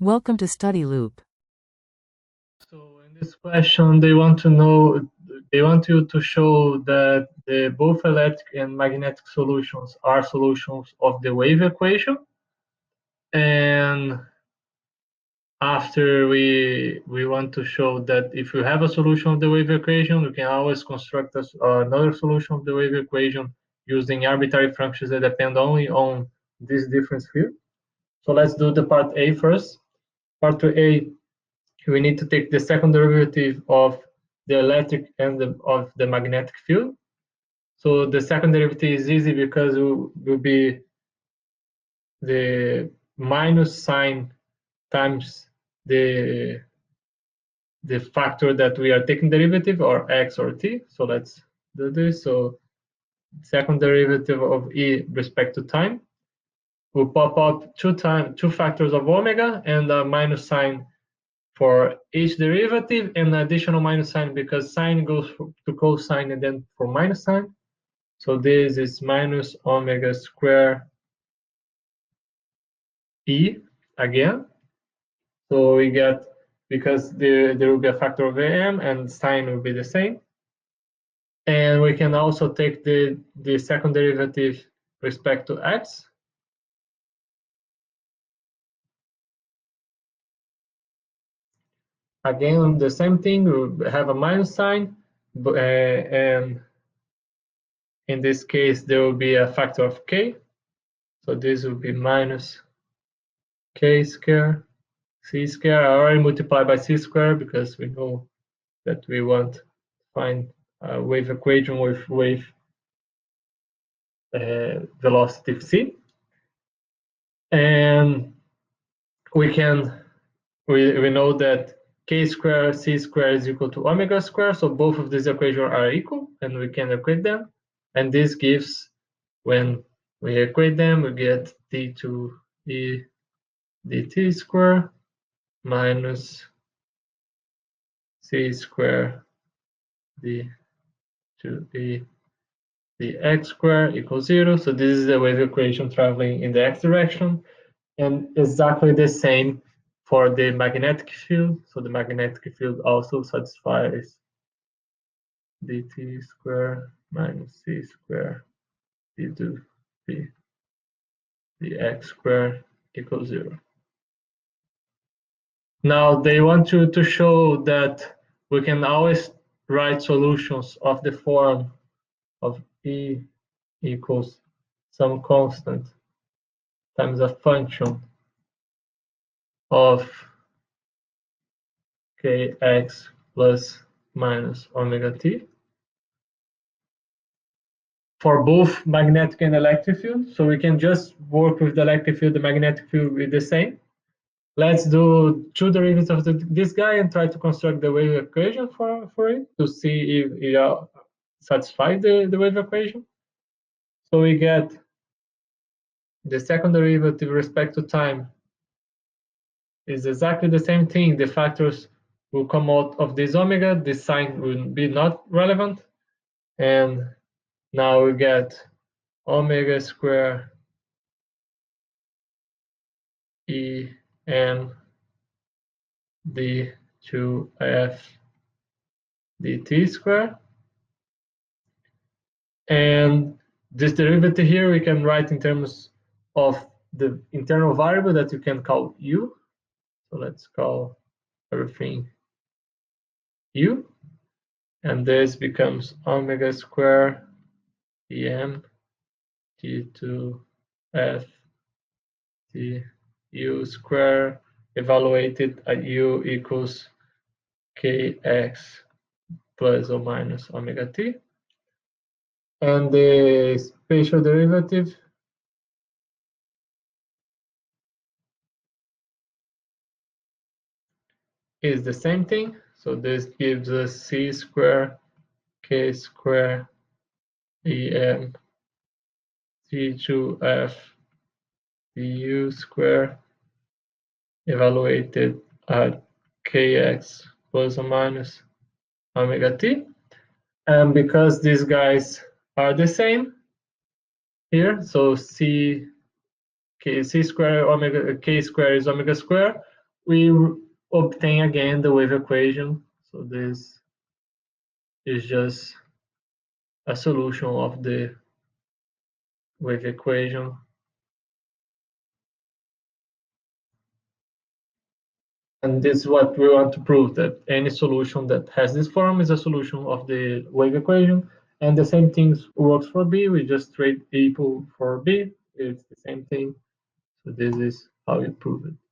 Welcome to Study Loop. So in this question, they want you to show that both electric and magnetic solutions are solutions of the wave equation. And after we want to show that if you have a solution of the wave equation, you can always construct another solution of the wave equation using arbitrary functions that depend only on this difference field. So let's do the part A first. Part A, we need to take the second derivative of the electric and of the magnetic field. So the second derivative is easy because it will be the minus sign times the factor that we are taking derivative, or x or t. So let's do this. So second derivative of e respect to time will pop up two factors of omega and a minus sign for each derivative, and an additional minus sign because sine goes to cosine and then for minus sign. So this is minus omega square e again. So we get, because there will be a factor of am and sine will be the same. And we can also take the second derivative respect to x. Again, the same thing, we have a minus sign, and in this case, there will be a factor of k. So this will be minus k square, c square. I already multiply by c square because we know that we want to find a wave equation with wave velocity c. And we know that k square c square is equal to omega square. So both of these equations are equal, and we can equate them. And this gives, when we equate them, we get d2e dt square minus c square d2e dx square equals 0. So this is the wave equation traveling in the x direction, and exactly the same for the magnetic field. So the magnetic field also satisfies dt square minus c square d2e dx square equals 0. Now they want you to show that we can always write solutions of the form of e equals some constant times a function of kx plus minus omega t for both magnetic and electric field. So we can just work with the electric field, the magnetic field will be the same. Let's do two derivatives of this guy and try to construct the wave equation for it to see if it satisfies the wave equation. So we get the second derivative with respect to time is exactly the same thing. The factors will come out of this omega, this sign will be not relevant, and now we get omega square e m d2f dt square. And this derivative here we can write in terms of the internal variable that you can call u. So let's call everything u. And this becomes omega square em d2f du square evaluated at u equals kx plus or minus omega t. And the spatial derivative is the same thing. So this gives us c square k square em d2f du square evaluated at kx plus or minus omega t. And because these guys are the same here, so c square omega k square is omega square, we obtain again the wave equation. So this is just a solution of the wave equation. And this is what we want to prove, that any solution that has this form is a solution of the wave equation. And the same thing works for B. We just trade equal for B. It's the same thing. So this is how you prove it.